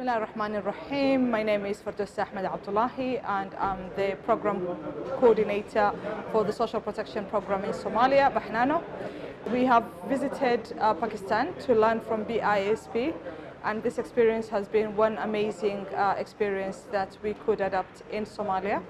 Bismillah ar-Rahman ar-Rahim. My name is Fardosa Ahmed Abdullah and I'm the program coordinator for the social protection program in Somalia, Baxnaano. We have visited Pakistan to learn from BISP, and this experience has been one amazing experience that we could adapt in Somalia.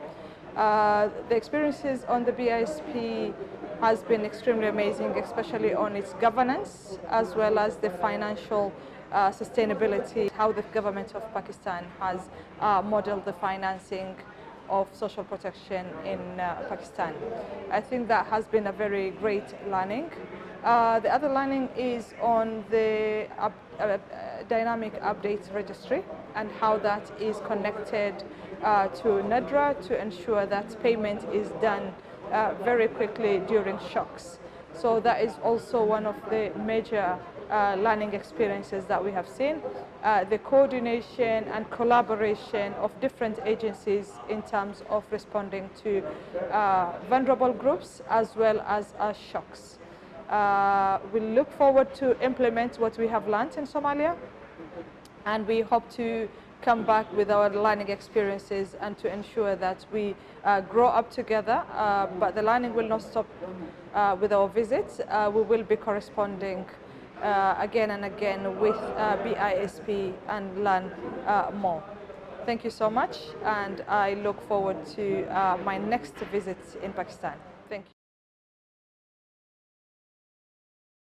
The experiences on the BISP has been extremely amazing, especially on its governance as well as the financial sustainability, how the government of Pakistan has modeled the financing of social protection in Pakistan. I think that has been a very great learning. The other learning is on the dynamic updates registry and how that is connected to NADRA to ensure that payment is done very quickly during shocks. So that is also one of the major learning experiences that we have seen. The coordination and collaboration of different agencies in terms of responding to vulnerable groups as well as shocks. We look forward to implement what we have learned in Somalia, and we hope to come back with our learning experiences and to ensure that we grow up together, but the learning will not stop with our visits. We will be corresponding again and again with BISP and learn more. Thank you so much, and I look forward to my next visit in Pakistan.